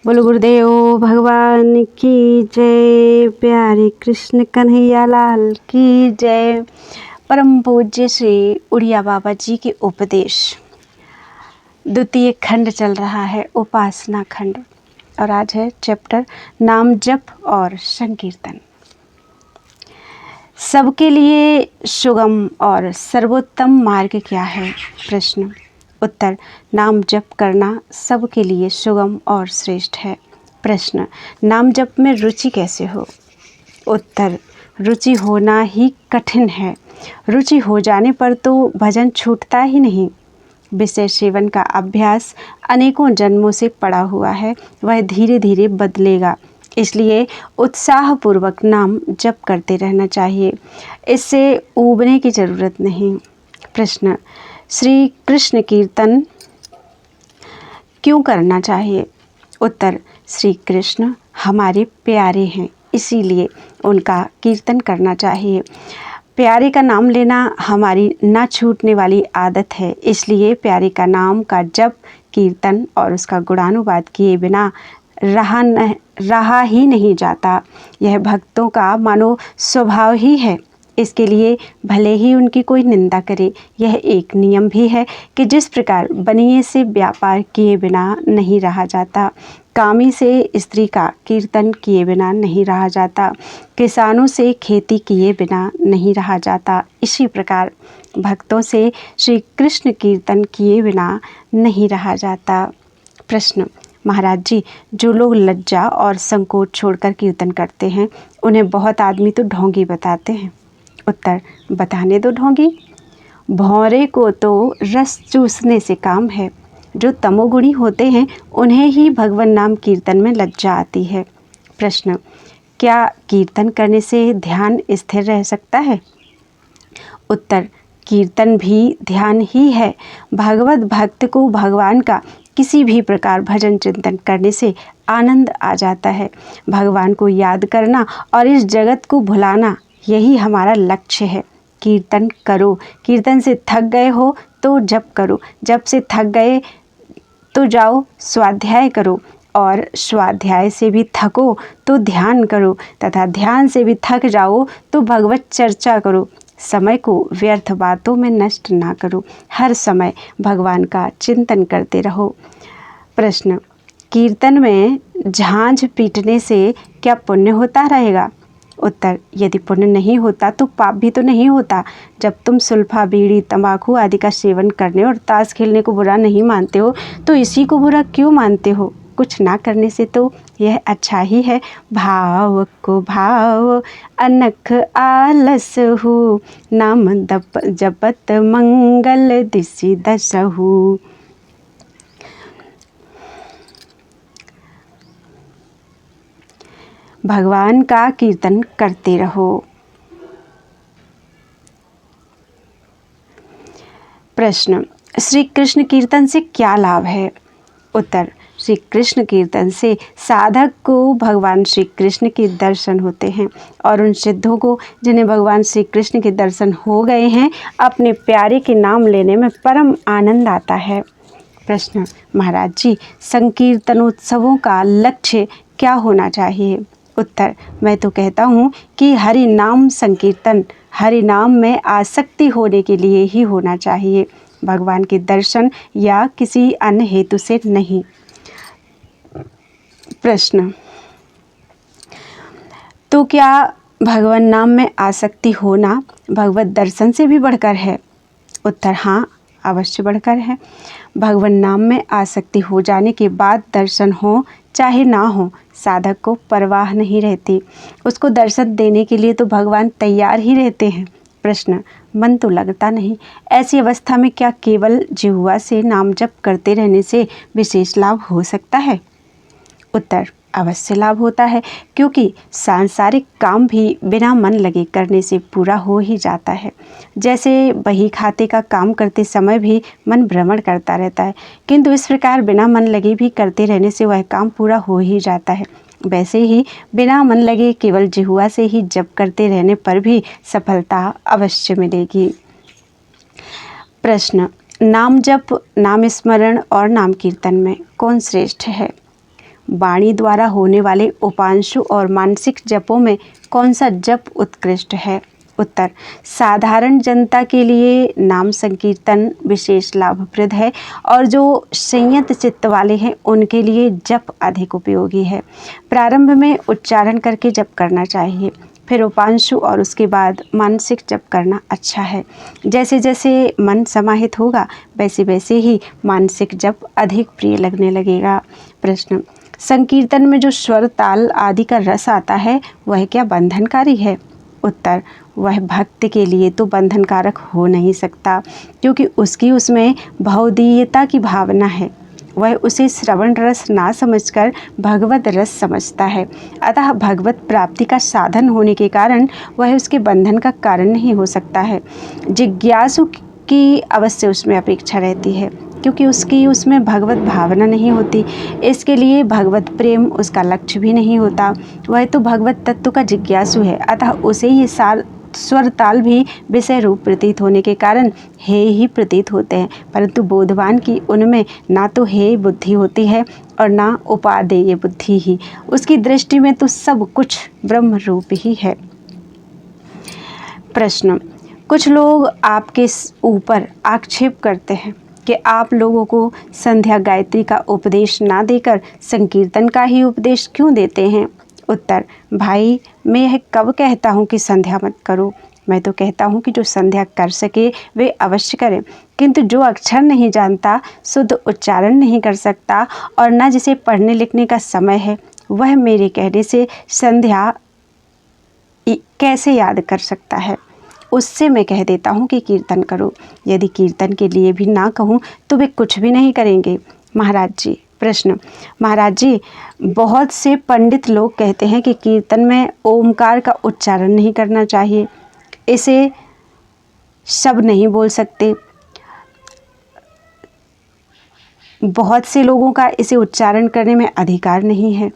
बोलो गुरुदेव भगवान की जय। प्यारे कृष्ण कन्हैया लाल की जय। परम पूज्य श्री उड़िया बाबा जी के उपदेश द्वितीय खंड चल रहा है, उपासना खंड, और आज है चैप्टर नाम जप और संकीर्तन। सबके लिए सुगम और सर्वोत्तम मार्ग क्या है? प्रश्न। उत्तर। नाम जप करना सबके लिए सुगम और श्रेष्ठ है। प्रश्न। नाम जप में रुचि कैसे हो? उत्तर। रुचि होना ही कठिन है। रुचि हो जाने पर तो भजन छूटता ही नहीं। विषय सेवन का अभ्यास अनेकों जन्मों से पड़ा हुआ है, वह धीरे धीरे बदलेगा। इसलिए उत्साहपूर्वक नाम जप करते रहना चाहिए, इससे ऊबने की ज़रूरत नहीं। प्रश्न। श्री कृष्ण कीर्तन क्यों करना चाहिए? उत्तर। श्री कृष्ण हमारे प्यारे हैं, इसीलिए उनका कीर्तन करना चाहिए। प्यारे का नाम लेना हमारी ना छूटने वाली आदत है, इसलिए प्यारे का नाम का जप, कीर्तन और उसका गुणानुवाद किए बिना रहा ही नहीं जाता। यह भक्तों का मानो स्वभाव ही है। इसके लिए भले ही उनकी कोई निंदा करे, यह एक नियम भी है कि जिस प्रकार बनिए से व्यापार किए बिना नहीं रहा जाता, कामी से स्त्री का कीर्तन किए बिना नहीं रहा जाता, किसानों से खेती किए बिना नहीं रहा जाता, इसी प्रकार भक्तों से श्री कृष्ण कीर्तन किए बिना नहीं रहा जाता। प्रश्न। महाराज जी, जो लोग लज्जा और संकोच छोड़कर कीर्तन करते हैं, उन्हें बहुत आदमी तो ढोंगी बताते हैं। उत्तर। बताने दो ढोंगी, भौरे को तो रस चूसने से काम है। जो तमोगुणी होते हैं उन्हें ही भगवान नाम कीर्तन में लज्जा आती है। प्रश्न। क्या कीर्तन करने से ध्यान स्थिर रह सकता है? उत्तर। कीर्तन भी ध्यान ही है। भगवत भक्त को भगवान का किसी भी प्रकार भजन चिंतन करने से आनंद आ जाता है। भगवान को याद करना और इस जगत को भुलाना, यही हमारा लक्ष्य है। कीर्तन करो। कीर्तन से थक गए हो तो जप करो, जप से थक गए तो जाओ स्वाध्याय करो, और स्वाध्याय से भी थको तो ध्यान करो, तथा ध्यान से भी थक जाओ तो भगवत चर्चा करो। समय को व्यर्थ बातों में नष्ट ना करो, हर समय भगवान का चिंतन करते रहो। प्रश्न। कीर्तन में झांझ पीटने से क्या पुण्य होता रहेगा? उत्तर। यदि पुण्य नहीं होता तो पाप भी तो नहीं होता। जब तुम सुल्फा, बीड़ी, तंबाकू आदि का सेवन करने और ताश खेलने को बुरा नहीं मानते हो, तो इसी को बुरा क्यों मानते हो? कुछ ना करने से तो यह अच्छा ही है। भाव को भाव अनख आलस हो, नाम जपत मंगल दिसि दसहु। भगवान का कीर्तन करते रहो। प्रश्न। श्री कृष्ण कीर्तन से क्या लाभ है? उत्तर। श्री कृष्ण कीर्तन से साधक को भगवान श्री कृष्ण के दर्शन होते हैं, और उन सिद्धों को जिन्हें भगवान श्री कृष्ण के दर्शन हो गए हैं, अपने प्यारे के नाम लेने में परम आनंद आता है। प्रश्न। महाराज जी, संकीर्तनोत्सवों का लक्ष्य क्या होना चाहिए? उत्तर। मैं तो कहता हूँ कि हरि नाम संकीर्तन हरि नाम में आसक्ति होने के लिए ही होना चाहिए, भगवान के दर्शन या किसी अन्य हेतु से नहीं। प्रश्न। तो क्या भगवान नाम में आसक्ति होना भगवत दर्शन से भी बढ़कर है? उत्तर। हाँ, अवश्य बढ़कर है। भगवान नाम में आसक्ति हो जाने के बाद दर्शन हो चाहे ना हो, साधक को परवाह नहीं रहती। उसको दर्शन देने के लिए तो भगवान तैयार ही रहते हैं। प्रश्न। मन तो लगता नहीं। ऐसी अवस्था में क्या केवल जिह्वा से नाम जप करते रहने से विशेष लाभ हो सकता है? उत्तर। अवश्य लाभ होता है, क्योंकि सांसारिक काम भी बिना मन लगे करने से पूरा हो ही जाता है। जैसे बही खाते का काम करते समय भी मन भ्रमण करता रहता है, किंतु इस प्रकार बिना मन लगे भी करते रहने से वह काम पूरा हो ही जाता है। वैसे ही बिना मन लगे केवल जिह्वा से ही जप करते रहने पर भी सफलता अवश्य मिलेगी। प्रश्न। नाम जप, नाम स्मरण और नाम कीर्तन में कौन श्रेष्ठ है? वाणी द्वारा होने वाले उपांशु और मानसिक जपों में कौन सा जप उत्कृष्ट है? उत्तर, साधारण जनता के लिए नाम संकीर्तन विशेष लाभप्रद है और जो संयत चित्त वाले हैं उनके लिए जप अधिक उपयोगी है। प्रारंभ में उच्चारण करके जप करना चाहिए, फिर उपांशु और उसके बाद मानसिक जप करना अच्छा है। जैसे जैसे मन समाहित होगा वैसे वैसे ही मानसिक जप अधिक प्रिय लगने लगेगा। प्रश्न, संकीर्तन में जो स्वर ताल आदि का रस आता है वह क्या बंधनकारी है? उत्तर, वह भक्त के लिए तो बंधनकारक हो नहीं सकता, क्योंकि उसकी उसमें भवदीयता की भावना है। वह उसे श्रवण रस ना समझकर भगवत रस समझता है। अतः भगवत प्राप्ति का साधन होने के कारण वह उसके बंधन का कारण नहीं हो सकता है। जिज्ञासु की अवश्य उसमें अपेक्षा रहती है, क्योंकि उसकी उसमें भगवत भावना नहीं होती। इसके लिए भगवत प्रेम उसका लक्ष्य भी नहीं होता। वह तो भगवत तत्व का जिज्ञासु है, अतः उसे ये स्वर ताल भी विषय रूप प्रतीत होने के कारण हे ही प्रतीत होते हैं, परंतु बोधवान की उनमें ना तो हे बुद्धि होती है और ना उपादेय बुद्धि ही। उसकी दृष्टि में तो सब कुछ ब्रह्म रूप ही है। प्रश्न, कुछ लोग आपके ऊपर आक्षेप करते हैं कि आप लोगों को संध्या गायत्री का उपदेश ना देकर संकीर्तन का ही उपदेश क्यों देते हैं? उत्तर, भाई, मैं यह कब कहता हूँ कि संध्या मत करो। मैं तो कहता हूँ कि जो संध्या कर सके वे अवश्य करें, किंतु जो अक्षर नहीं जानता, शुद्ध उच्चारण नहीं कर सकता और न जिसे पढ़ने लिखने का समय है, वह मेरे कहने से संध्या कैसे याद कर सकता है? उससे मैं कह देता हूँ कि कीर्तन करो। यदि कीर्तन के लिए भी ना कहूँ तो वे कुछ भी नहीं करेंगे। महाराज जी, प्रश्न, महाराज जी, बहुत से पंडित लोग कहते हैं कि कीर्तन में ओमकार का उच्चारण नहीं करना चाहिए, इसे सब नहीं बोल सकते। बहुत से लोगों का इसे उच्चारण करने में अधिकार नहीं है।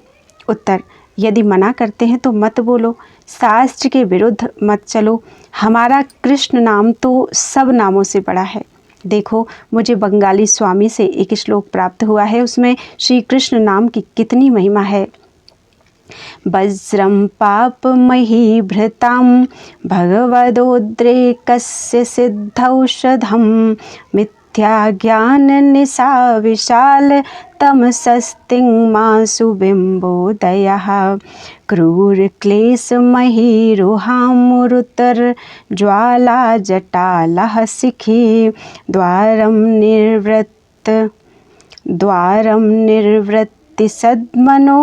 उत्तर, यदि मना करते हैं तो मत बोलो, शास्त्र के विरुद्ध मत चलो। हमारा कृष्ण नाम तो सब नामों से बड़ा है। देखो, मुझे बंगाली स्वामी से एक श्लोक प्राप्त हुआ है, उसमें श्री कृष्ण नाम की कितनी महिमा है। वज्रम पापमयी भृतां भगवदोद्रेकस्य सिद्धौषधं मिथ्या ज्ञान निशा विशाल तमसस्तिङ्मासु बिम्बोदयः क्रूर क्लेशमयी रुहामुरुतर ज्वाला जटालः शिखी द्वारं निर्वृत्ति सद्मनो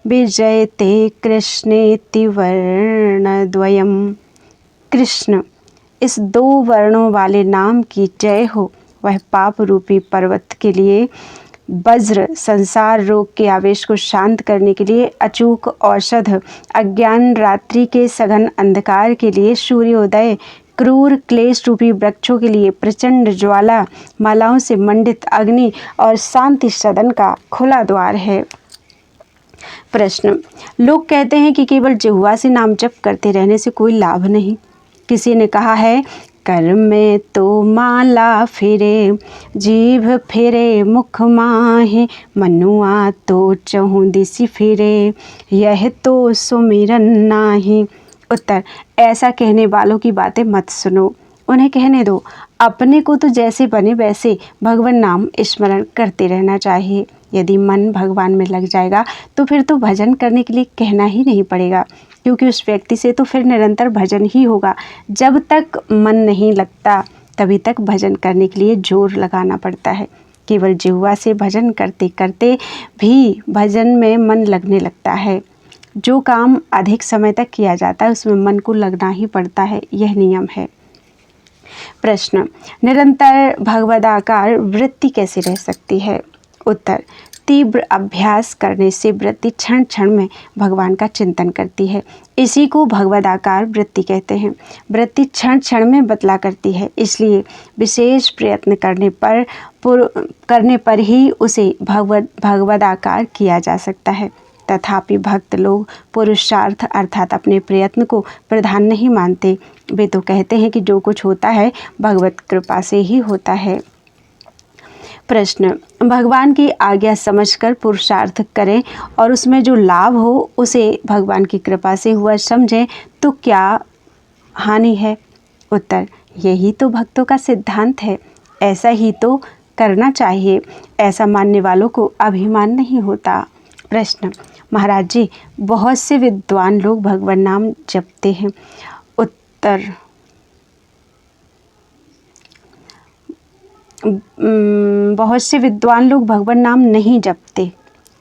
विजयते कृष्णेति वर्णद्वयम्। कृष्ण, इस दो वर्णों वाले नाम की जय हो। वह पाप रूपी पर्वत के लिए वज्र, संसार रोग के आवेश को शांत करने के लिए अचूक औषध, अज्ञान रात्रि के सघन अंधकार के लिए सूर्योदय, क्रूर क्लेश रूपी वृक्षों के लिए प्रचंड ज्वाला, मालाओं से मंडित अग्नि और शांति सदन का खुला द्वार है। प्रश्न, लोग कहते हैं कि केवल जिह्वा से नाम जप करते रहने से कोई लाभ नहीं। किसी ने कहा है, कर में तो माला फिरे, जीभ फिरे मुख माहे, मनुआ तो चहुँ दिसि फिरे, यह तो सुमिरन नाही। उत्तर, ऐसा कहने वालों की बातें मत सुनो, उन्हें कहने दो। अपने को तो जैसे बने वैसे भगवान नाम स्मरण करते रहना चाहिए। यदि मन भगवान में लग जाएगा तो फिर तो भजन करने के लिए कहना ही नहीं पड़ेगा, क्योंकि उस व्यक्ति से तो फिर निरंतर भजन ही होगा। जब तक मन नहीं लगता तभी तक भजन करने के लिए जोर लगाना पड़ता है। केवल जिह्वा से भजन करते करते भी भजन में मन लगने लगता है। जो काम अधिक समय तक किया जाता है उसमें मन को लगना ही पड़ता है, यह नियम है। प्रश्न, निरंतर भगवदाकार वृत्ति कैसे रह सकती है? उत्तर, तीव्र अभ्यास करने से वृत्ति क्षण क्षण में भगवान का चिंतन करती है। इसी को भगवदाकार वृत्ति कहते हैं। वृत्ति क्षण क्षण में बदला करती है, इसलिए विशेष प्रयत्न करने पर ही उसे भगवदाकार किया जा सकता है। तथापि भक्त लोग पुरुषार्थ अर्थात अपने प्रयत्न को प्रधान नहीं मानते। वे तो कहते हैं कि जो कुछ होता है भगवत कृपा से ही होता है। प्रश्न, भगवान की आज्ञा समझकर पुरुषार्थ करें और उसमें जो लाभ हो उसे भगवान की कृपा से हुआ समझें तो क्या हानि है? उत्तर, यही तो भक्तों का सिद्धांत है, ऐसा ही तो करना चाहिए, ऐसा मानने वालों को अभिमान नहीं होता। प्रश्न, महाराज जी, बहुत से विद्वान लोग भगवान नाम जपते हैं। उत्तर, बहुत से विद्वान लोग भगवान नाम नहीं जपते।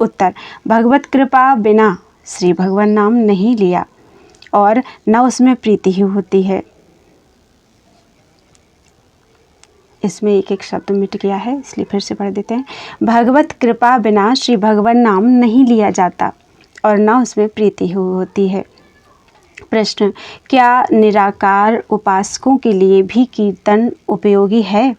उत्तर, भगवत कृपा बिना श्री भगवान नाम नहीं लिया और न उसमें प्रीति ही होती है। इसमें एक एक शब्द मिट गया है, इसलिए फिर से पढ़ देते हैं। भगवत कृपा बिना श्री भगवान नाम नहीं लिया जाता और न उसमें प्रीति ही होती है। प्रश्न, क्या निराकार उपासकों के लिए भी कीर्तन उपयोगी है?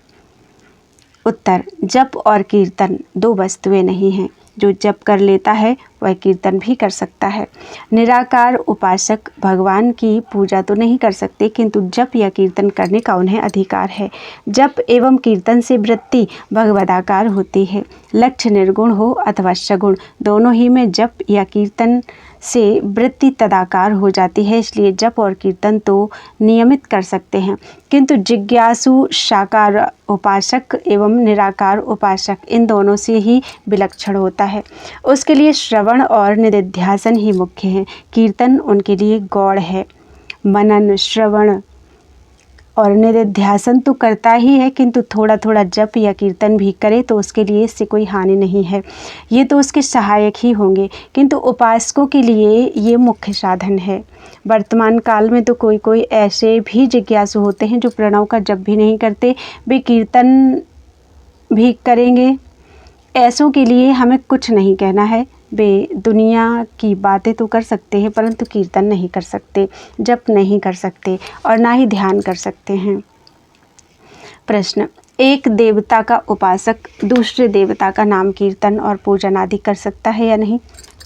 उत्तर, जप और कीर्तन दो वस्तुएं नहीं हैं। जो जप कर लेता है वह कीर्तन भी कर सकता है। निराकार उपासक भगवान की पूजा तो नहीं कर सकते, किंतु जप या कीर्तन करने का उन्हें अधिकार है। जप एवं कीर्तन से वृत्ति भगवदाकार होती है। लक्ष्य निर्गुण हो अथवा सगुण, दोनों ही में जप या कीर्तन से वृत्ति तदाकार हो जाती है, इसलिए जप और कीर्तन तो नियमित कर सकते हैं, किंतु जिज्ञासु साकार उपासक एवं निराकार उपासक इन दोनों से ही विलक्षण होता है। उसके लिए श्रवण और निधिध्यासन ही मुख्य है, कीर्तन उनके लिए गौड़ है। मनन, श्रवण और निधिध्यासन तो करता ही है, किंतु थोड़ा थोड़ा जप या कीर्तन भी करे तो उसके लिए इससे कोई हानि नहीं है, ये तो उसके सहायक ही होंगे, किंतु उपासकों के लिए ये मुख्य साधन है। वर्तमान काल में तो कोई कोई ऐसे भी जिज्ञासु होते हैं जो प्रणव का जप भी नहीं करते, वे कीर्तन भी करेंगे। ऐसों के लिए हमें कुछ नहीं कहना है, वे दुनिया की बातें तो कर सकते हैं परंतु कीर्तन नहीं कर सकते, जप नहीं कर सकते और ना ही ध्यान कर सकते हैं। प्रश्न, एक देवता का उपासक दूसरे देवता का नाम कीर्तन और पूजन आदि कर सकता है या नहीं?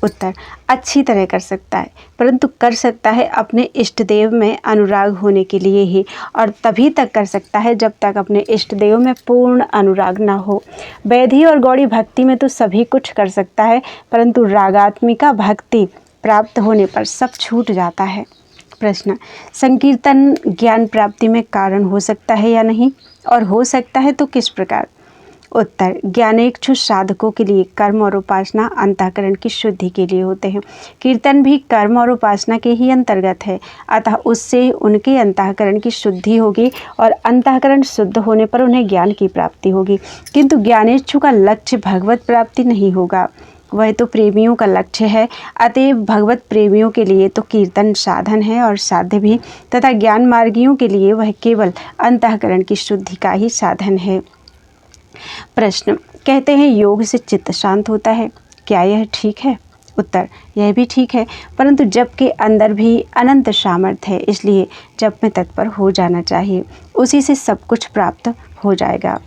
उत्तर, अच्छी तरह कर सकता है, परंतु कर सकता है अपने इष्ट देव में अनुराग होने के लिए ही, और तभी तक कर सकता है जब तक अपने इष्ट देव में पूर्ण अनुराग न हो। वैधि और गौड़ी भक्ति में तो सभी कुछ कर सकता है, परंतु रागात्मिका भक्ति प्राप्त होने पर सब छूट जाता है। प्रश्न, संकीर्तन ज्ञान प्राप्ति में कारण हो सकता है या नहीं, और हो सकता है तो किस प्रकार? उत्तर, ज्ञानेच्छुक साधकों के लिए कर्म और उपासना अंतःकरण की शुद्धि के लिए होते हैं। कीर्तन भी कर्म और उपासना के ही अंतर्गत है, अतः उससे उनके अंतःकरण की शुद्धि होगी और अंतःकरण शुद्ध होने पर उन्हें ज्ञान की प्राप्ति होगी, किंतु ज्ञानेच्छुक का लक्ष्य भगवत प्राप्ति नहीं होगा, वह तो प्रेमियों का लक्ष्य है। अतएव भगवत प्रेमियों के लिए तो कीर्तन साधन है और साध्य भी, तथा ज्ञान मार्गियों के लिए वह केवल अंतःकरण की शुद्धि का ही साधन है। प्रश्न, कहते हैं योग से चित्त शांत होता है, क्या यह ठीक है? उत्तर, यह भी ठीक है, परंतु जप के अंदर भी अनंत सामर्थ्य है, इसलिए जप में तत्पर हो जाना चाहिए, उसी से सब कुछ प्राप्त हो जाएगा।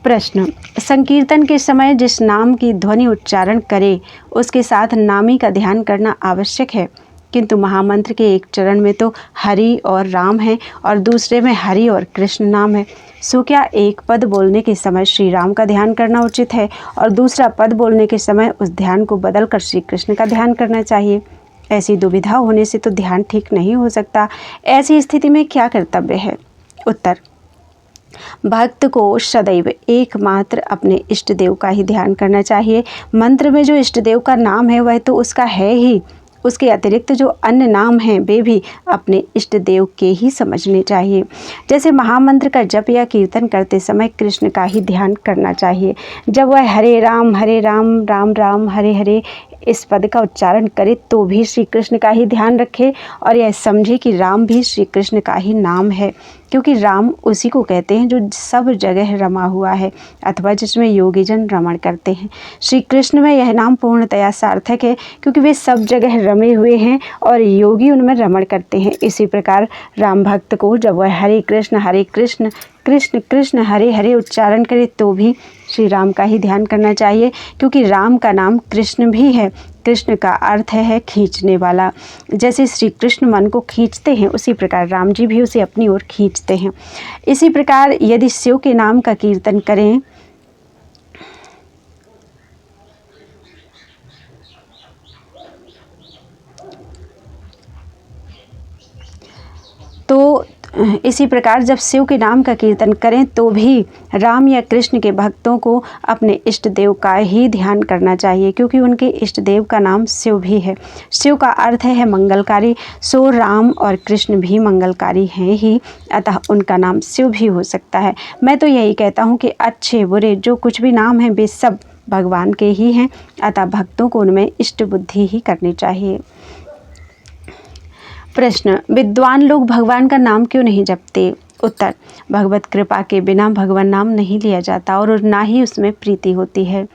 प्रश्न, संकीर्तन के समय जिस नाम की ध्वनि उच्चारण करे उसके साथ नामी का ध्यान करना आवश्यक है, किंतु महामंत्र के एक चरण में तो हरि और राम है और दूसरे में हरि और कृष्ण नाम है, सो क्या एक पद बोलने के समय श्री राम का ध्यान करना उचित है और दूसरा पद बोलने के समय उस ध्यान को बदलकर श्री कृष्ण का ध्यान करना चाहिए? ऐसी दुविधा होने से तो ध्यान ठीक नहीं हो सकता। ऐसी स्थिति में क्या कर्तव्य है? उत्तर, भक्त को सदैव एकमात्र अपने इष्ट देव का ही ध्यान करना चाहिए। मंत्र में जो इष्ट देव का नाम है वह तो उसका है ही, उसके अतिरिक्त जो अन्य नाम हैं वे भी अपने इष्ट देव के ही समझने चाहिए। जैसे महामंत्र का जप या कीर्तन करते समय कृष्ण का ही ध्यान करना चाहिए। जब वह हरे राम राम राम हरे हरे इस पद का उच्चारण करे तो भी श्री कृष्ण का ही ध्यान रखे और यह समझे कि राम भी श्री कृष्ण का ही नाम है, क्योंकि राम उसी को कहते हैं जो सब जगह रमा हुआ है अथवा जिसमें योगीजन रमण करते हैं। श्री कृष्ण में यह नाम पूर्णतया सार्थक है, क्योंकि वे सब जगह रमे हुए हैं और योगी उनमें रमण करते हैं। इसी प्रकार राम भक्त को जब वह हरे कृष्ण कृष्ण कृष्ण हरे हरे उच्चारण करे तो भी श्री राम का ही ध्यान करना चाहिए, क्योंकि राम का नाम कृष्ण भी है। कृष्ण का अर्थ है खींचने वाला। जैसे श्री कृष्ण मन को खींचते हैं, उसी प्रकार राम जी भी उसे अपनी ओर खींचते हैं। इसी प्रकार यदि शिव के नाम का कीर्तन करें तो इसी प्रकार जब शिव के नाम का कीर्तन करें तो भी राम या कृष्ण के भक्तों को अपने इष्ट देव का ही ध्यान करना चाहिए, क्योंकि उनके इष्ट देव का नाम शिव भी है। शिव का अर्थ है मंगलकारी, सो राम और कृष्ण भी मंगलकारी हैं ही, अतः उनका नाम शिव भी हो सकता है। मैं तो यही कहता हूँ कि अच्छे बुरे जो कुछ भी नाम हैं वे सब भगवान के ही हैं, अतः भक्तों को उनमें इष्ट बुद्धि ही करनी चाहिए। प्रश्न, विद्वान लोग भगवान का नाम क्यों नहीं जपते? उत्तर, भगवत कृपा के बिना भगवान नाम नहीं लिया जाता और ना ही उसमें प्रीति होती है।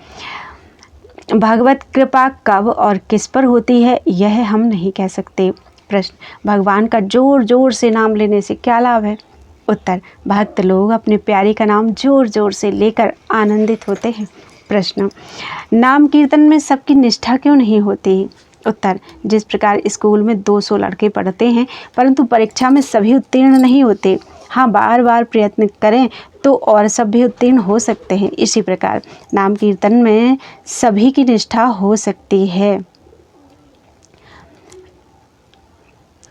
भगवत कृपा कब और किस पर होती है यह हम नहीं कह सकते। प्रश्न, भगवान का जोर जोर से नाम लेने से क्या लाभ है? उत्तर, भक्त लोग अपने प्यारे का नाम जोर जोर से लेकर आनंदित होते हैं। प्रश्न, नाम कीर्तन में सबकी निष्ठा क्यों नहीं होती? उत्तर, जिस प्रकार स्कूल में 200 लड़के पढ़ते हैं परंतु परीक्षा में सभी उत्तीर्ण नहीं होते, हाँ बार बार प्रयत्न करें तो और सब भी उत्तीर्ण हो सकते हैं, इसी प्रकार नाम कीर्तन में सभी की निष्ठा हो सकती है।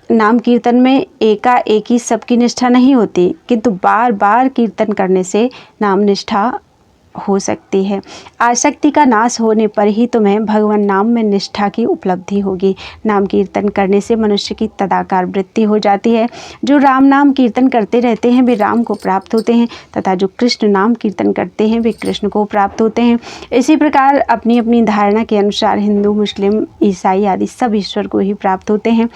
नाम कीर्तन में एकाएकी सबकी निष्ठा नहीं होती, किंतु बार बार कीर्तन करने से नाम निष्ठा हो सकती है। आसक्ति का नाश होने पर ही तुम्हें भगवान नाम में निष्ठा की उपलब्धि होगी। नाम कीर्तन करने से मनुष्य की तदाकार वृत्ति हो जाती है। जो राम नाम कीर्तन करते रहते हैं वे राम को प्राप्त होते हैं, तथा जो कृष्ण नाम कीर्तन करते हैं वे कृष्ण को प्राप्त होते हैं। इसी प्रकार अपनी अपनी धारणा के अनुसार हिंदू, मुस्लिम, ईसाई आदि सब ईश्वर को ही प्राप्त होते हैं।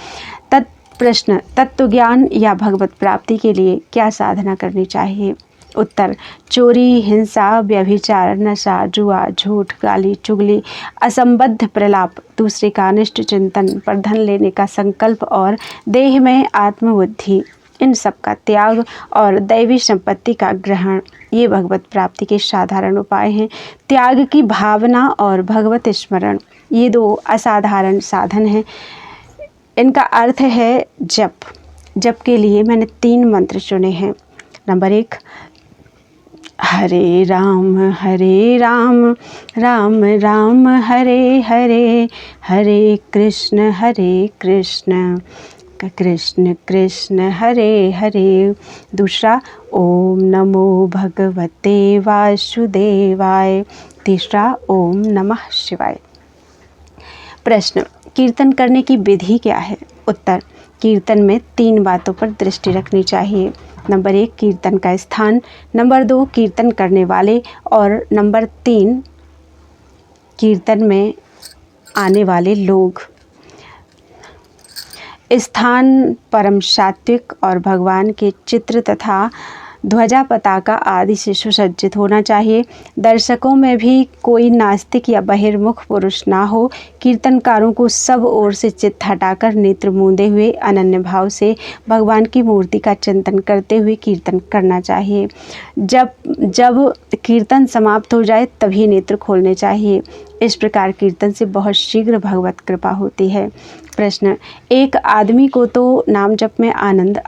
प्रश्न, तत्व ज्ञान या भगवत प्राप्ति के लिए क्या साधना करनी चाहिए? उत्तर, चोरी, हिंसा, व्यभिचार, नशा, जुआ, झूठ, गाली, चुगली, असंबद्ध प्रलाप, दूसरे का अनिष्ट चिंतन, पर धन लेने का संकल्प और देह में आत्मबुद्धि, इन सब का त्याग और दैवी संपत्ति का ग्रहण, ये भगवत प्राप्ति के साधारण उपाय हैं। त्याग की भावना और भगवत स्मरण, ये 2 असाधारण साधन हैं। इनका अर्थ है जप। जप के लिए मैंने 3 मंत्र चुने हैं। नंबर 1, हरे राम राम राम हरे हरे, हरे कृष्ण कृष्ण कृष्ण हरे हरे। दूसरा, ओम नमो भगवते वासुदेवाय। तीसरा, ओम नमः शिवाय। प्रश्न, कीर्तन करने की विधि क्या है? उत्तर, कीर्तन में 3 बातों पर दृष्टि रखनी चाहिए। नंबर 1, कीर्तन का स्थान, नंबर 2, कीर्तन करने वाले, और नंबर 3, कीर्तन में आने वाले लोग। स्थान परम सात्विक और भगवान के चित्र तथा ध्वजा पताका आदि से सुसज्जित होना चाहिए। दर्शकों में भी कोई नास्तिक या बहिर्मुख पुरुष ना हो। कीर्तनकारों को सब ओर से चित्त हटाकर नेत्र मूंदे हुए अनन्य भाव से भगवान की मूर्ति का चिंतन करते हुए कीर्तन करना चाहिए। जब कीर्तन समाप्त हो जाए तभी नेत्र खोलने चाहिए। इस प्रकार कीर्तन से बहुत शीघ्र भगवत कृपा होती है। प्रश्न, एक आदमी को तो नाम जप में आनंद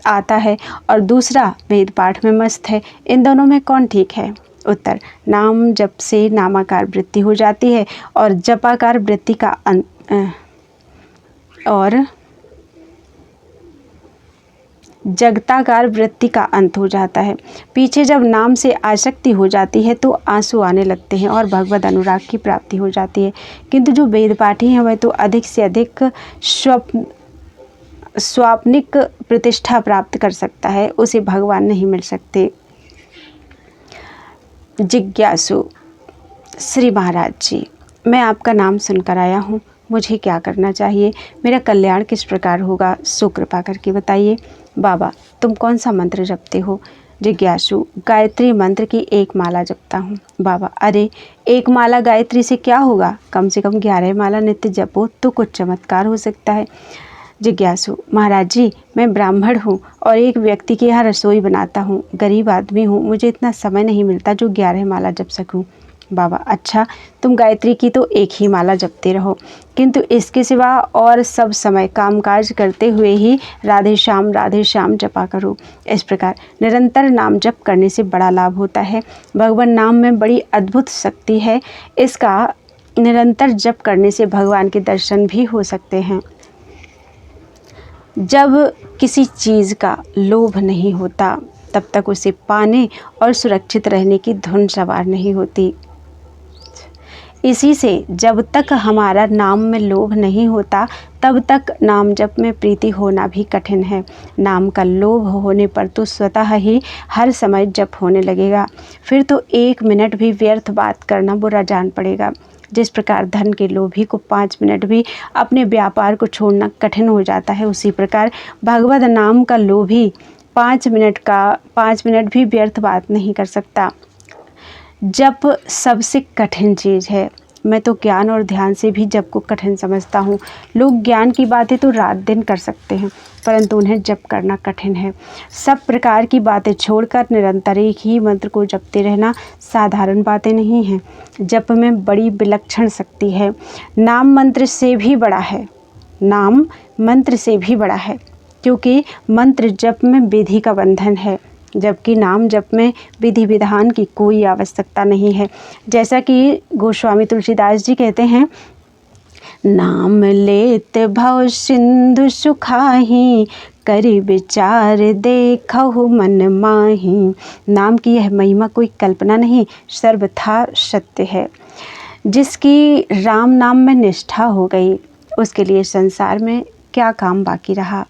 आता है और दूसरा वेद पाठ में मस्त है, इन दोनों में कौन ठीक है? उत्तर, नाम जप से नामाकार वृत्ति हो जाती है और जपाकार वृत्ति का और जगताकार वृत्ति का अंत हो जाता है। पीछे जब नाम से आसक्ति हो जाती है तो आंसू आने लगते हैं और भगवत अनुराग की प्राप्ति हो जाती है, किंतु जो वेद पाठी हैं वह तो अधिक से अधिक स्वाप्निक प्रतिष्ठा प्राप्त कर सकता है, उसे भगवान नहीं मिल सकते। जिज्ञासु, श्री महाराज जी, मैं आपका नाम सुनकर आया हूँ, मुझे क्या करना चाहिए? मेरा कल्याण किस प्रकार होगा? सो कृपा करके बताइए। बाबा, तुम कौन सा मंत्र जपते हो? जिज्ञासु, गायत्री मंत्र की 1 माला जपता हूँ। बाबा, अरे 1 माला गायत्री से क्या होगा? कम से कम 11 माला नित्य जपो तो कुछ चमत्कार हो सकता है। जिज्ञासु, महाराज जी, मैं ब्राह्मण हूँ और एक व्यक्ति के यहाँ रसोई बनाता हूँ। गरीब आदमी हूँ, मुझे इतना समय नहीं मिलता जो 11 माला जप सकूँ। बाबा, अच्छा, तुम गायत्री की तो एक ही माला जपते रहो, किंतु इसके सिवा और सब समय कामकाज करते हुए ही राधे श्याम जपा करो। इस प्रकार निरंतर नाम जप करने से बड़ा लाभ होता है। भगवान नाम में बड़ी अद्भुत शक्ति है। इसका निरंतर जप करने से भगवान के दर्शन भी हो सकते हैं। जब किसी चीज़ का लोभ नहीं होता तब तक उसे पाने और सुरक्षित रहने की धुन सवार नहीं होती। इसी से जब तक हमारा नाम में लोभ नहीं होता तब तक नाम जप में प्रीति होना भी कठिन है। नाम का लोभ होने पर तो स्वतः ही हर समय जप होने लगेगा, फिर तो 1 मिनट भी व्यर्थ बात करना बुरा जान पड़ेगा। जिस प्रकार धन के लोभी को 5 मिनट भी अपने व्यापार को छोड़ना कठिन हो जाता है, उसी प्रकार भगवत नाम का लोभी 5 मिनट भी व्यर्थ बात नहीं कर सकता। जप सबसे कठिन चीज़ है। मैं तो ज्ञान और ध्यान से भी जप को कठिन समझता हूँ। लोग ज्ञान की बातें तो रात दिन कर सकते हैं, परंतु उन्हें जप करना कठिन है। सब प्रकार की बातें छोड़कर निरंतर एक ही मंत्र को जपते रहना साधारण बातें नहीं हैं। जप में बड़ी विलक्षण शक्ति है। नाम मंत्र से भी बड़ा है। नाम मंत्र से भी बड़ा है, क्योंकि मंत्र जप में विधि का बंधन है, जबकि नाम जप में विधि विधान की कोई आवश्यकता नहीं है। जैसा कि गोस्वामी तुलसीदास जी कहते हैं, नाम लेत भव सिंधु सुखाही, करि विचार देखहु मन माही। नाम की यह महिमा कोई कल्पना नहीं, सर्वथा सत्य है। जिसकी राम नाम में निष्ठा हो गई, उसके लिए संसार में क्या काम बाकी रहा।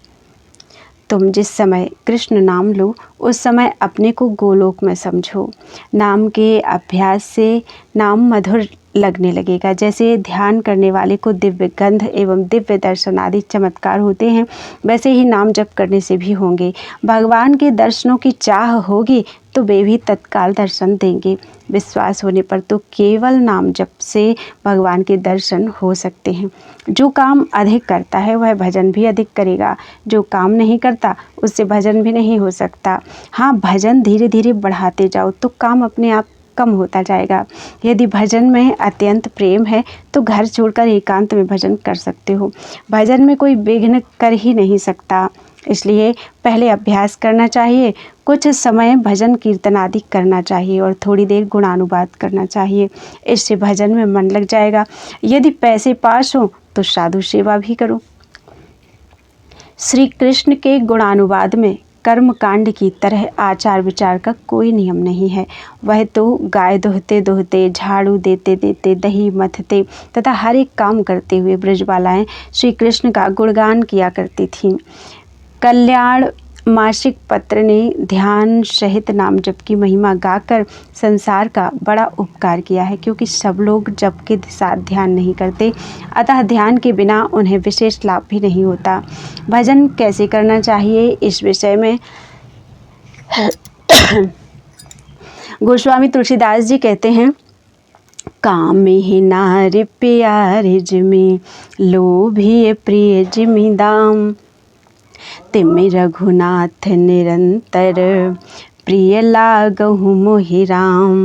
तुम जिस समय कृष्ण नाम लो, उस समय अपने को गोलोक में समझो। नाम के अभ्यास से नाम मधुर लगने लगेगा। जैसे ध्यान करने वाले को दिव्य गंध एवं दिव्य दर्शन आदि चमत्कार होते हैं, वैसे ही नाम जप करने से भी होंगे। भगवान के दर्शनों की चाह होगी तो वे भी तत्काल दर्शन देंगे। विश्वास होने पर तो केवल नाम जप से भगवान के दर्शन हो सकते हैं। जो काम अधिक करता है वह भजन भी अधिक करेगा, जो काम नहीं करता उससे भजन भी नहीं हो सकता। हाँ, भजन धीरे धीरे बढ़ाते जाओ तो काम अपने आप कम होता जाएगा। यदि भजन में अत्यंत प्रेम है तो घर छोड़कर एकांत में भजन कर सकते हो। भजन में कोई विघ्न कर ही नहीं सकता, इसलिए पहले अभ्यास करना चाहिए। कुछ समय भजन कीर्तन आदि करना चाहिए और थोड़ी देर गुणानुवाद करना चाहिए। इससे भजन में मन लग जाएगा। यदि पैसे पास हो तो साधु सेवा भी करो। श्री कृष्ण के गुणानुवाद में कर्म कांड की तरह आचार विचार का कोई नियम नहीं है। वह तो गाय दोहते दोहते, झाड़ू देते देते, दही मथते तथा हर एक काम करते हुए ब्रजबालाएं श्री कृष्ण का गुणगान किया करती थीं। कल्याण मासिक पत्र ने ध्यान सहित नाम जप की महिमा गाकर संसार का बड़ा उपकार किया है, क्योंकि सब लोग जप के साथ ध्यान नहीं करते, अतः ध्यान के बिना उन्हें विशेष लाभ भी नहीं होता। भजन कैसे करना चाहिए, इस विषय में गोस्वामी तुलसीदास जी कहते हैं, काम ही नारी प्यारे जिमी, लोभी प्रिय जिमी दाम। तिमि रघुनाथ निरंतर, प्रिय लागहु मोहि राम।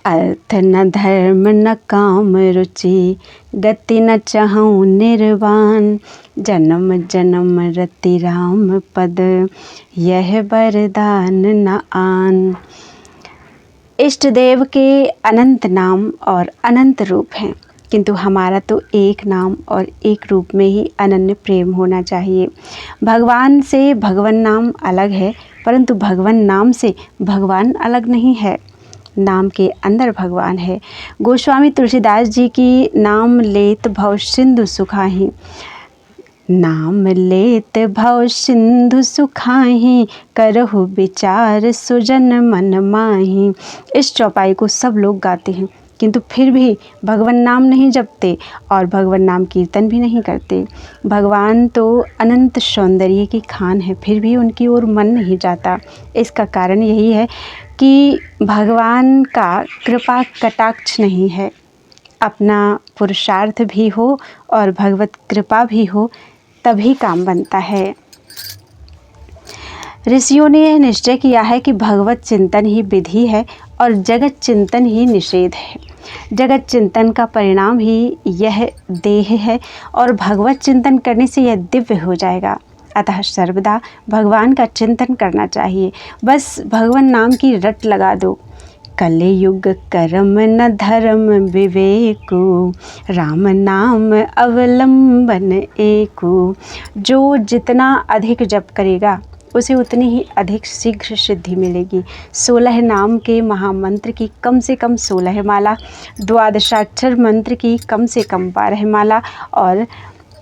अर्थ न धर्म न काम रुचि, गति न चाहूँ निर्वाण। जन्म जन्म रति राम पद, यह वरदान न आन। इष्ट देव के अनंत नाम और अनंत रूप हैं, किंतु हमारा तो एक नाम और एक रूप में ही अनन्य प्रेम होना चाहिए। भगवान से भगवान नाम अलग है, परंतु भगवान नाम से भगवान अलग नहीं है। नाम के अंदर भगवान है। गोस्वामी तुलसीदास जी की नाम लेत भव सिंधु सुखाही, नाम लेत भव सिंधु सुखाही, करहु विचार सुजन मन माही। इस चौपाई को सब लोग गाते हैं, किंतु फिर भी भगवान नाम नहीं जपते और भगवान नाम कीर्तन भी नहीं करते। भगवान तो अनंत सौंदर्य की खान है, फिर भी उनकी ओर मन नहीं जाता। इसका कारण यही है कि भगवान का कृपा कटाक्ष नहीं है। अपना पुरुषार्थ भी हो और भगवत कृपा भी हो तभी काम बनता है। ऋषियों ने यह निश्चय किया है कि भगवत चिंतन ही विधि है और जगत चिंतन ही निषेध है। जगत चिंतन का परिणाम ही यह देह है और भगवत चिंतन करने से यह दिव्य हो जाएगा। अतः सर्वदा भगवान का चिंतन करना चाहिए। बस भगवान नाम की रट लगा दो। कलयुग कर्म न धर्म विवेको, राम नाम अवलंबन एको। जो जितना अधिक जप करेगा उसे उतनी ही अधिक शीघ्र सिद्धि मिलेगी। 16 नाम के महामंत्र की कम से कम 16 माला, द्वादशाक्षर मंत्र की कम से कम 12 माला और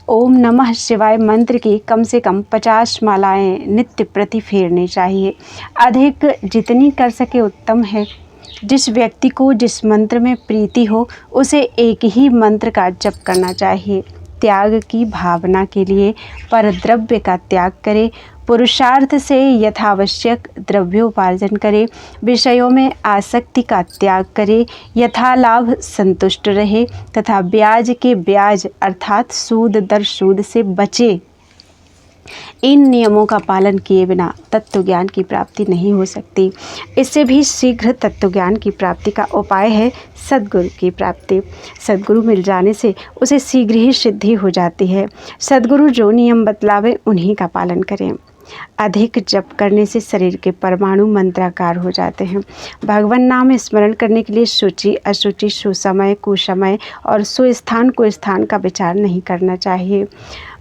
ओम नमः शिवाय मंत्र की कम से कम 50 मालाएं नित्य प्रति फेरनी चाहिए। अधिक जितनी कर सके उत्तम है। जिस व्यक्ति को जिस मंत्र में प्रीति हो उसे एक ही मंत्र का जप करना चाहिए। त्याग की भावना के लिए परद्रव्य का त्याग करे, पुरुषार्थ से यथावश्यक द्रव्योपार्जन करे, विषयों में आसक्ति का त्याग करे, यथालाभ संतुष्ट रहे तथा ब्याज के ब्याज अर्थात सूद दर सूद से बचे। इन नियमों का पालन किए बिना तत्व ज्ञान की प्राप्ति नहीं हो सकती। इससे भी शीघ्र तत्व ज्ञान की प्राप्ति का उपाय है सद्गुरु की प्राप्ति। सद्गुरु मिल जाने से उसे शीघ्र ही सिद्धि हो जाती है। सद्गुरु जो नियम बतलावे उन्हीं का पालन करें। अधिक जप करने से शरीर के परमाणु मंत्राकार हो जाते हैं। भगवान नाम स्मरण करने के लिए शुचि अशुचि, सुसमय कुसमय और सुस्थान कुस्थान का विचार नहीं करना चाहिए।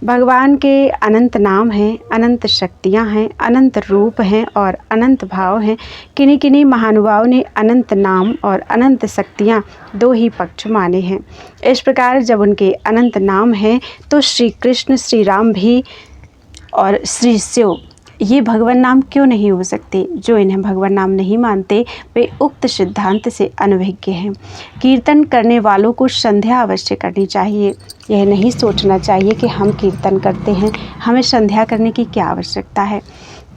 भगवान के अनंत नाम हैं, अनंत शक्तियाँ हैं, अनंत रूप हैं और अनंत भाव हैं। किन्हीं किन्हीं महानुभाव ने अनंत नाम और अनंत शक्तियाँ दो ही पक्ष माने हैं। इस प्रकार जब उनके अनंत नाम हैं तो श्री कृष्ण श्री राम भी और श्री शिव ये भगवान नाम क्यों नहीं हो सकते। जो इन्हें भगवान नाम नहीं मानते वे उक्त सिद्धांत से अनभिज्ञ हैं। कीर्तन करने वालों को संध्या अवश्य करनी चाहिए। यह नहीं सोचना चाहिए कि हम कीर्तन करते हैं, हमें संध्या करने की क्या आवश्यकता है।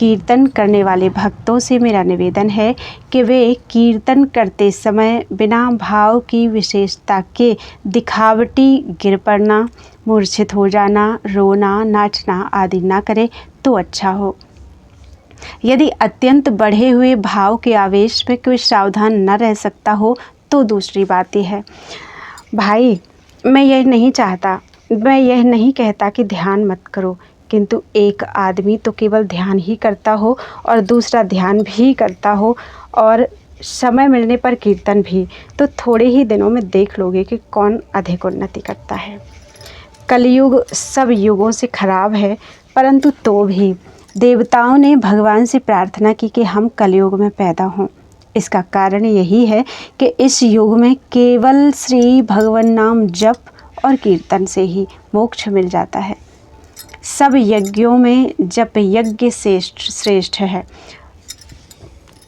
कीर्तन करने वाले भक्तों से मेरा निवेदन है कि वे कीर्तन करते समय बिना भाव की विशेषता के दिखावटी गिर पड़ना, मूर्छित हो जाना, रोना, नाचना आदि ना करें तो अच्छा हो। यदि अत्यंत बढ़े हुए भाव के आवेश में कोई सावधान न रह सकता हो तो दूसरी बात यह है। भाई, मैं यह नहीं चाहता, मैं यह नहीं कहता कि ध्यान मत करो, किंतु एक आदमी तो केवल ध्यान ही करता हो और दूसरा ध्यान भी करता हो और समय मिलने पर कीर्तन भी, तो थोड़े ही दिनों में देख लोगे कि कौन अधिक उन्नति करता है। कलयुग सब युगों से खराब है, परंतु तो भी देवताओं ने भगवान से प्रार्थना की कि हम कलयुग में पैदा हों। इसका कारण यही है कि इस युग में केवल श्री भगवान नाम जप और कीर्तन से ही मोक्ष मिल जाता है। सब यज्ञों में जप यज्ञ श्रेष्ठ है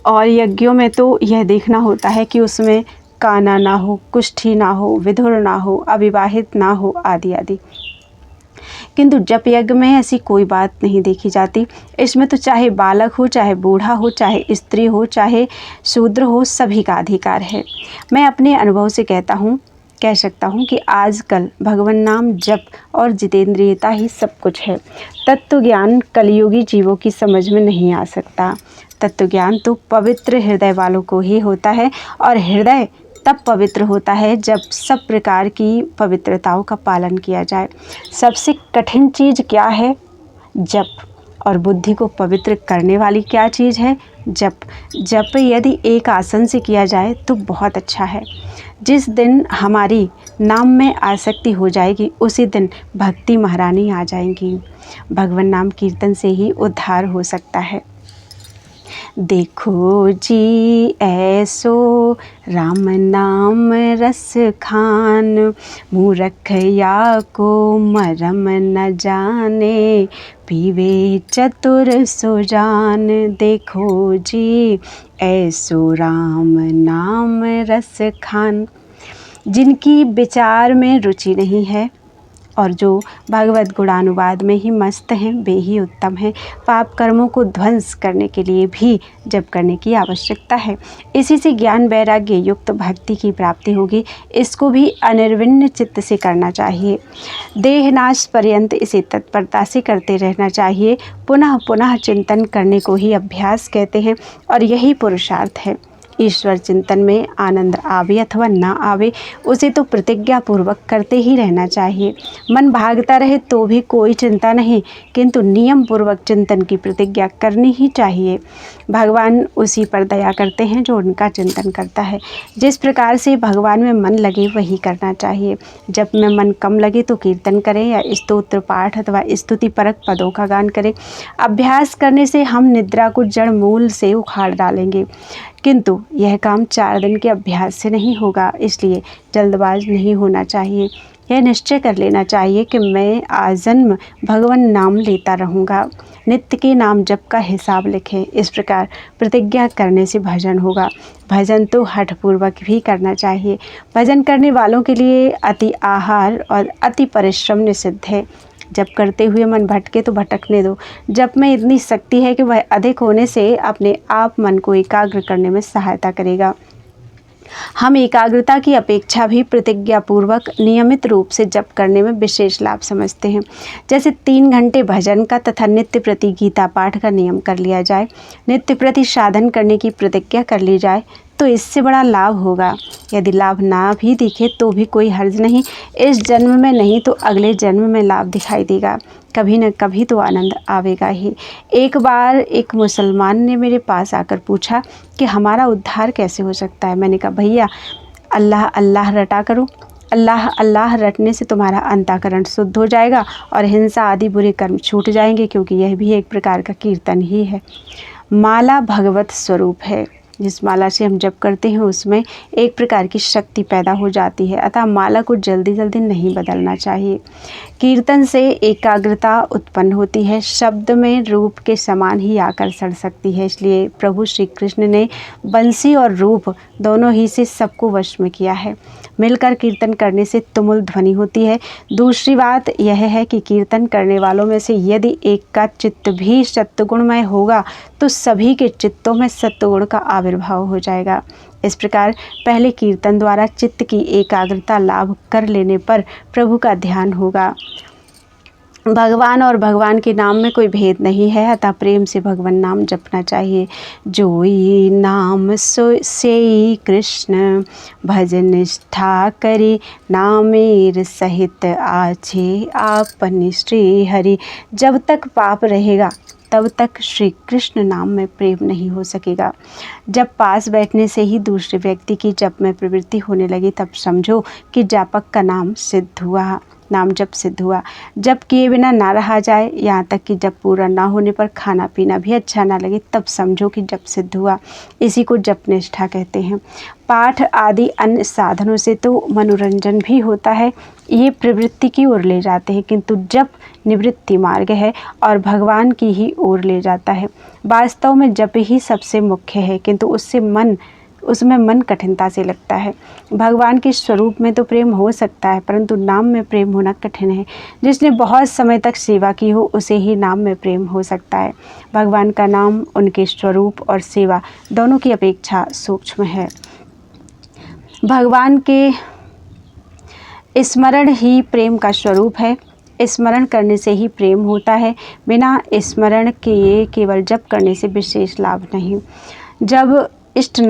और यज्ञों में तो यह देखना होता है कि उसमें काना ना हो, कुष्ठी ना हो, विधुर ना हो, अविवाहित ना हो आदि आदि। किंतु जप यज्ञ में ऐसी कोई बात नहीं देखी जाती। इसमें तो चाहे बालक हो, चाहे बूढ़ा हो, चाहे स्त्री हो, चाहे शूद्र हो, सभी का अधिकार है। मैं अपने अनुभव से कह सकता हूँ कि आजकल भगवान नाम जप और जितेंद्रियता ही सब कुछ है। तत्व ज्ञान कलयुगी जीवों की समझ में नहीं आ सकता। तत्व ज्ञान तो पवित्र हृदय वालों को ही होता है और हृदय तब पवित्र होता है जब सब प्रकार की पवित्रताओं का पालन किया जाए। सबसे कठिन चीज़ क्या है? जप। और बुद्धि को पवित्र करने वाली क्या चीज़ है? जप। जप यदि एक आसन से किया जाए तो बहुत अच्छा है। जिस दिन हमारी नाम में आसक्ति हो जाएगी उसी दिन भक्ति महारानी आ जाएंगी। भगवान नाम कीर्तन से ही उद्धार हो सकता है। देखो जी ऐसो राम नाम रस खान, मूर्ख या को मरम न जाने, पीवे चतुर सो जान। देखो जी ऐसो राम नाम रस खान। जिनकी विचार में रुचि नहीं है, और जो भगवत गुणानुवाद में ही मस्त हैं वे ही उत्तम हैं। पाप कर्मों को ध्वंस करने के लिए भी जप करने की आवश्यकता है। इसी से ज्ञान वैराग्य युक्त भक्ति की प्राप्ति होगी। इसको भी अनिर्विण्ण चित्त से करना चाहिए। देहनाश पर्यंत इसे तत्परता से करते रहना चाहिए। पुनः पुनः चिंतन करने को ही अभ्यास कहते हैं और यही पुरुषार्थ है। ईश्वर चिंतन में आनंद आवे अथवा ना आवे, उसे तो प्रतिज्ञा पूर्वक करते ही रहना चाहिए। मन भागता रहे तो भी कोई चिंता नहीं, किंतु नियम पूर्वक चिंतन की प्रतिज्ञा करनी ही चाहिए। भगवान उसी पर दया करते हैं जो उनका चिंतन करता है। जिस प्रकार से भगवान में मन लगे वही करना चाहिए। जब में मन कम लगे तो कीर्तन करें या स्तोत्र पाठ अथवा स्तुति परक पदों का गान करें। अभ्यास करने से हम निद्रा को जड़ मूल से उखाड़ डालेंगे, किंतु यह काम 4 दिन के अभ्यास से नहीं होगा। इसलिए जल्दबाज नहीं होना चाहिए। यह निश्चय कर लेना चाहिए कि मैं आजन्म भगवान नाम लेता रहूँगा। नित्य के नाम जप का हिसाब लिखें। इस प्रकार प्रतिज्ञा करने से भजन होगा। भजन तो हठपूर्वक भी करना चाहिए। भजन करने वालों के लिए अति आहार और अति परिश्रम निषिद्ध है। जप करते हुए मन भटके तो भटकने दो। जप में इतनी शक्ति है कि वह अधिक होने से अपने आप मन को एकाग्र करने में सहायता करेगा। हम एकाग्रता की अपेक्षा भी प्रतिज्ञापूर्वक नियमित रूप से जप करने में विशेष लाभ समझते हैं। जैसे 3 घंटे भजन का तथा नित्य प्रति गीता पाठ का नियम कर लिया जाए, नित्य प्रति साधन करने की प्रतिज्ञा कर ली जाए, तो इससे बड़ा लाभ होगा। यदि लाभ ना भी दिखे तो भी कोई हर्ज नहीं। इस जन्म में नहीं तो अगले जन्म में लाभ दिखाई देगा। कभी न कभी तो आनंद आवेगा ही। एक बार एक मुसलमान ने मेरे पास आकर पूछा कि हमारा उद्धार कैसे हो सकता है। मैंने कहा, भैया अल्लाह अल्लाह रटा करो। अल्लाह अल्लाह रटने से तुम्हारा अंतःकरण शुद्ध हो जाएगा और हिंसा आदि बुरे कर्म छूट जाएंगे, क्योंकि यह भी एक प्रकार का कीर्तन ही है। माला भगवत स्वरूप है। जिस माला से हम जप करते हैं उसमें एक प्रकार की शक्ति पैदा हो जाती है, अतः माला को जल्दी जल्दी नहीं बदलना चाहिए। कीर्तन से एकाग्रता उत्पन्न होती है। शब्द में रूप के समान ही आकर्षण शक्ति है। इसलिए प्रभु श्री कृष्ण ने बंसी और रूप दोनों ही से सबको वश में किया है। मिलकर कीर्तन करने से तुमुल ध्वनि होती है। दूसरी बात यह है कि कीर्तन करने वालों में से यदि एक का चित्त भी सत्वगुणमय होगा तो सभी के चित्तों में सत्वगुण का आविर्भाव हो जाएगा। इस प्रकार पहले कीर्तन द्वारा चित्त की एकाग्रता लाभ कर लेने पर प्रभु का ध्यान होगा। भगवान और भगवान के नाम में कोई भेद नहीं है, अतः प्रेम से भगवान नाम जपना चाहिए। जोई नाम सोई कृष्ण भजन निष्ठा करे, नामेर सहित आछे आपन श्री हरि। जब तक पाप रहेगा तब तक श्री कृष्ण नाम में प्रेम नहीं हो सकेगा। जब पास बैठने से ही दूसरे व्यक्ति की जप में प्रवृत्ति होने लगी तब समझो कि जापक का नाम सिद्ध हुआ, नाम जप सिद्ध हुआ। जप किए बिना ना रहा जाए, यहाँ तक कि जप पूरा ना होने पर खाना पीना भी अच्छा ना लगे, तब समझो कि जप सिद्ध हुआ। इसी को जप निष्ठा कहते हैं। पाठ आदि अन्य साधनों से तो मनोरंजन भी होता है, ये प्रवृत्ति की ओर ले जाते हैं, किंतु जप निवृत्ति मार्ग है और भगवान की ही ओर ले जाता है। वास्तव में जप ही सबसे मुख्य है, किंतु उसमें मन कठिनता से लगता है। भगवान के स्वरूप में तो प्रेम हो सकता है, परंतु नाम में प्रेम होना कठिन है। जिसने बहुत समय तक सेवा की हो उसे ही नाम में प्रेम हो सकता है। भगवान का नाम उनके स्वरूप और सेवा दोनों की अपेक्षा सूक्ष्म है। भगवान के स्मरण ही प्रेम का स्वरूप है। स्मरण करने से ही प्रेम होता है। बिना स्मरण किए केवल जप करने से विशेष लाभ नहीं। जब इष्ट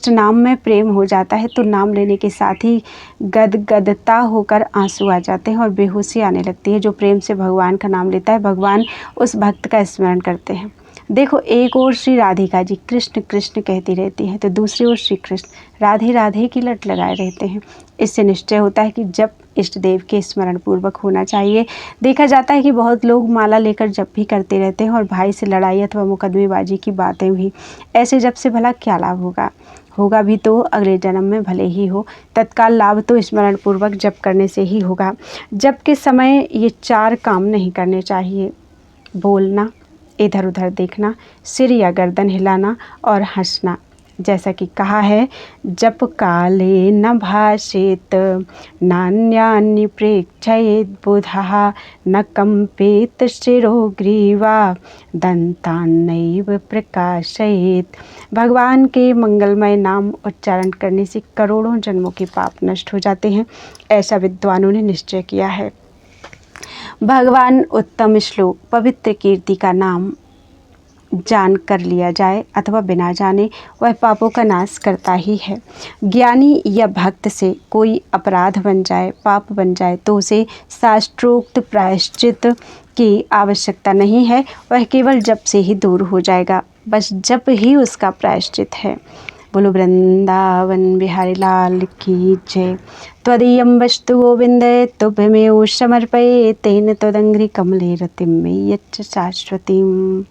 नाम में प्रेम हो जाता है तो नाम लेने के साथ ही गदगदता होकर आंसू आ जाते हैं और बेहोशी आने लगती है। जो प्रेम से भगवान का नाम लेता है, भगवान उस भक्त का स्मरण करते हैं। देखो, एक ओर श्री राधिका जी कृष्ण कृष्ण कहती रहती हैं, तो दूसरी ओर श्री कृष्ण राधे राधे की लट लगाए रहते हैं। इससे निश्चय होता है कि जप इष्ट देव के स्मरण पूर्वक होना चाहिए। देखा जाता है कि बहुत लोग माला लेकर जप भी करते रहते हैं और भाई से लड़ाई अथवा मुकदमेबाजी की बातें भी। ऐसे जप से भला क्या लाभ होगा भी तो अगले जन्म में भले ही हो। तत्काल लाभ तो स्मरण पूर्वक जप करने से ही होगा। जप के समय ये 4 काम नहीं करने चाहिए: बोलना, इधर उधर देखना, सिर या गर्दन हिलाना और हंसना। जैसा कि कहा है, जप काले न भाषेत नान्यानि प्रेक्षयेत् बुधः न कंपेत शिरो ग्रीवा दंतान्नैव प्रकाशयेत्। भगवान के मंगलमय नाम उच्चारण करने से करोड़ों जन्मों के पाप नष्ट हो जाते हैं, ऐसा विद्वानों ने निश्चय किया है। भगवान उत्तम श्लोक पवित्र कीर्ति का नाम जान कर लिया जाए अथवा बिना जाने वह पापों का नाश करता ही है। ज्ञानी या भक्त से कोई अपराध बन जाए, पाप बन जाए, तो उसे शास्त्रोक्त प्रायश्चित की आवश्यकता नहीं है, वह केवल जप से ही दूर हो जाएगा। बस जप ही उसका प्रायश्चित है। बोलो वृंदावन बिहारी लाल की जय। त्वदीयं वस्तु गोविंद तुभ्यमेव समर्पये तेन त्वदंघ्रि कमले रतिं मे यच्च शाश्वतीम्।